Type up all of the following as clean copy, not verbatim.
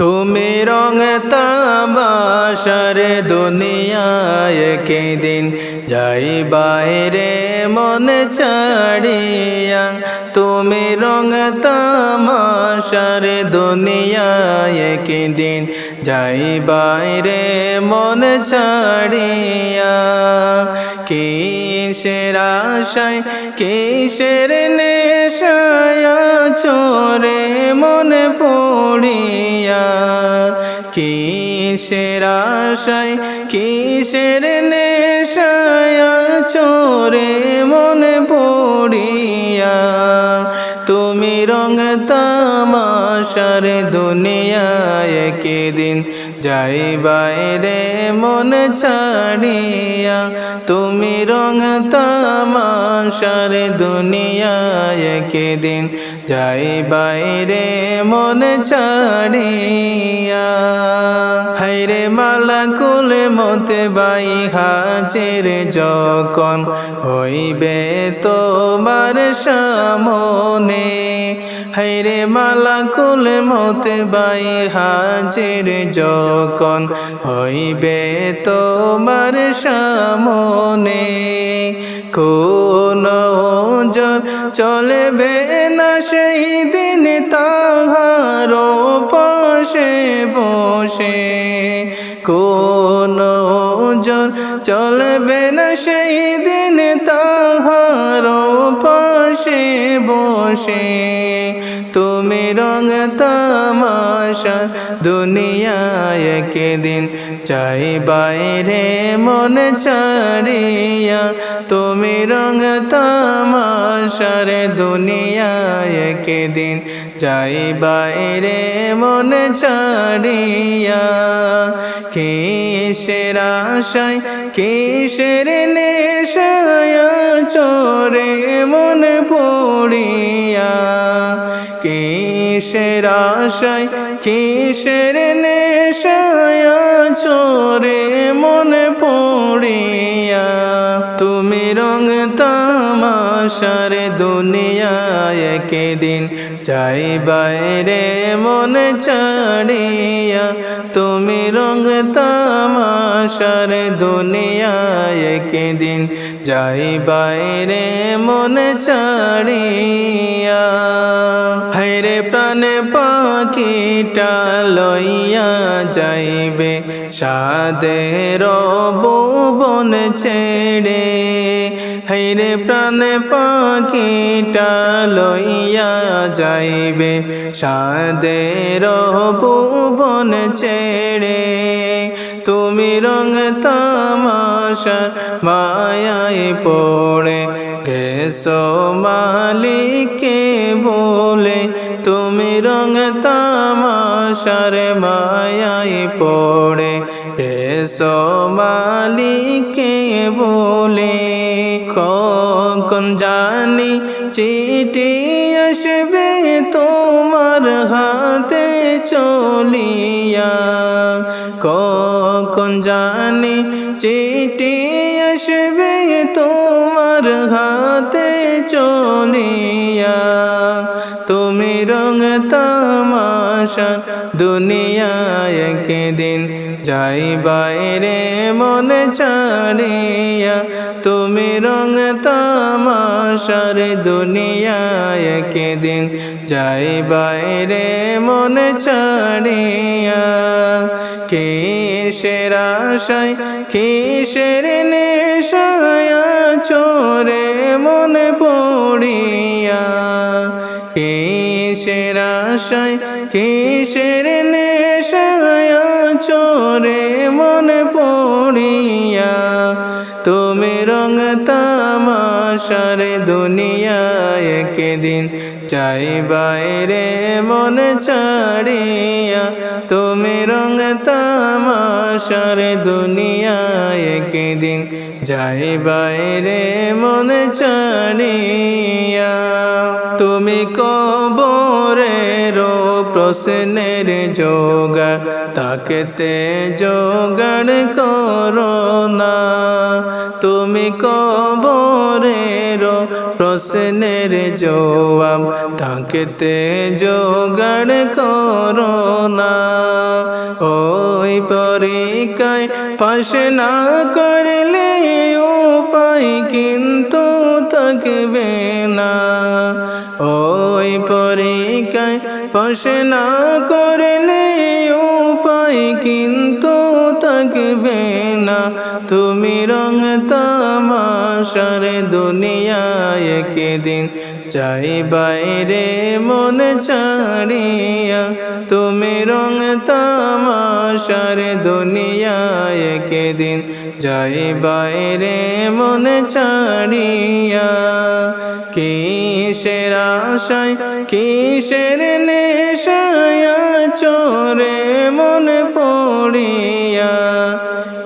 তুমি রং তামাশার দুনিয়ায় একদিন যাই বাইরে মন ছাড়িয়া। তুমি রং তামাশার দুনিয়ায় একদিন যাই বাইরে মন ছাড়িয়া। কিসের আশায় কিসের নেশায় চোরে মন পড়িয়া। কিসের আশায় কিসের নেশায় চোরে মন পড়িয়া। তুমি রং তামাশার দুনিয়ায় একদিন যাই বাইরে মন ছাড়িয়া। তুমি রং তামাশার দুনিয়ায় একদিন যাই বাইরে মন ছাড়িয়া। হায়রে মালাকুল মত বাই হাজির যখন হইবে তোমার সামনে। হায়রে মালাকুল মত বাই হাজির যখন হইবে তোমার সামনে। কোন ওজন চলবে না সেই দিন তাহার পাশে বসে। কোন ওজন চলবে না সেই দিন তাহার পাশে বসে। তুমি রং তামাশা দুনিয়ায় একদিন যাই বাইরে মন ছাড়িয়া। তুমি রং তামাশার দুনিয়ায় একদিন যাই বাইরে মন ছাড়িয়া। কিসের আশায় কিসের নেশায় চোরে মন পড়িয়া। কিসের আশায় কিসের নেশায় চোরে মন পড়িয়া। তুমি রং তামাশার দুনিয়ায় একদিন যাই বাইরে মন ছাড়িয়া। তুমি রং তামাশার দুনিয়ায় একদিন যাই বাইরে মন ছাড়িয়া। হায়রে প্রাণ পাখিটা লইয়া যাইবে সাদের ভুবন ছেড়ে। হায়রে প্রাণ পাখিটা লইয়া যাইবে সাদের ভুবন ছেড়ে। তুমি রং তামাশা মায়ায় পড়ে গেছো মালিককে বলে। তুমি রং তামাশার মায়ায় পড়ে গেছো মালিককে বলে। কখন জানি চিঠি আসবে তোমার হাতে চলিয়া। কখন জানি চিঠি আসবে তোমার হাতে চলিয়া। তুমি রং তামাশা দুনিয়ায় একদিন যাই বাইরে মন ছাড়িয়া। তুমি রং তামাশার দুনিয়ায় একদিন যাই বাইরে মন ছাড়িয়া। কিসের আশায় কিসের নেশায় চোরে মন পড়িয়া। কিসের আশায় কিসের নেশায় চোরে মন পড়িয়া। তুমি রং তামাশার দুনিয়ায় একদিন যাই বাইরে মন ছাড়িয়া। তুমি রং তামাশার দুনিয়ায় একদিন যাই বাইরে মন ছাড়িয়া। তুমি কবরের প্রশ্নের জোগাড় তাকেতে জোগাড় করো না। তুমি কবরের প্রশ্নের জবাব তাকেতে জোগাড় করো না। ওই পরীক্ষায় পাশ না করলে উপায় কিন্তু থাকবে না। ওই পরীক্ষায় পাশ না করলে উপায় কিন্তু থাকবে না। তুমি রং তামাশার দুনিয়ায় একদিন যাই বাইরে মন ছাড়িয়া। তুমি রং তামাশার দুনিয়ায় একদিন যাই বাইরে মন ছাড়িয়া। কিসের আশায় কিসের নেশায় চোরে মন পড়িয়া।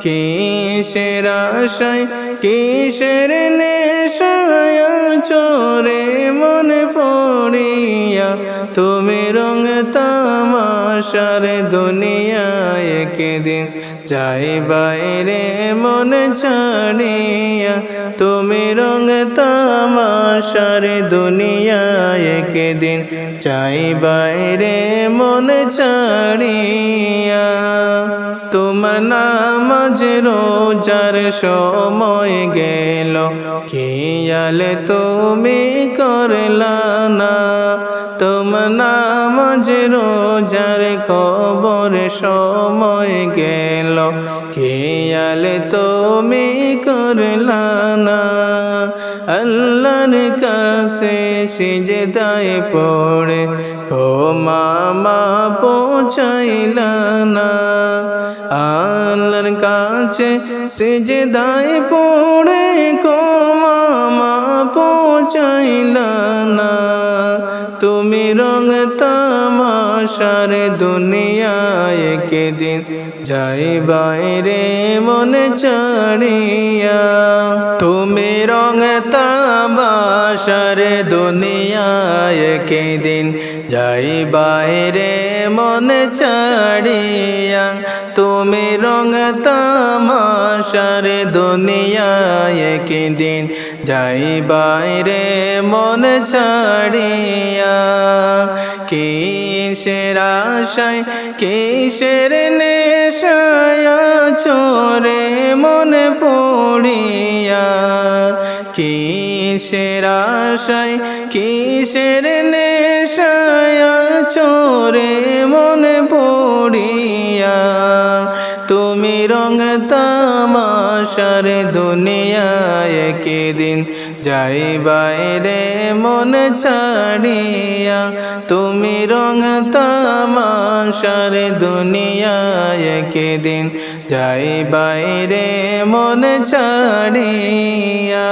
কিসের আশায় কিসের নেশায় চোরে মন পড়িয়া। তুমি রং তামাশার দুনিয়ায় একদিন যাই বাইরে মন ছাড়িয়া। তুমি রং তামাশার দুনিয়ায় একদিন যাই বাইরে মন ছাড়িয়া। তোমার নামাজ রোজার সময় গেল খেয়াল তুমি করলা না। তোমার নামাজ রোজার কবর সময় গেল খেয়াল তুমি করলা না। আল্লাহর কাছে সিজদায় পড়ে ক্ষমা পৌঁছাইলা না। আল্লাহর কাছে সিজদায় পড়ে ক্ষমা পৌঁছাইলা না। তুমি রং তামাশার দুনিয়ায় একদিন যাই বাইরে মন ছাড়িয়া। তুমি রং তামাশার দুনিয়ায় একদিন যাই বাইরে মন ছাড়িয়া। তুমি রং তামাশার দুনিয়ায় একদিন যাই বাইরে মন ছাড়িয়া। কিসের আশায় কিসের নেশায় চোরে মন পড়িয়া। কিসের আশায় কিসের নেশায় চোরে মন পড়িয়া। তুমি রং তামাশার দুনিয়ায় একদিন যাই বাইরে মন ছাড়িয়া। তুমি রং তামাশার দুনিয়ায় একদিন যাই বাইরে মন ছাড়িয়া।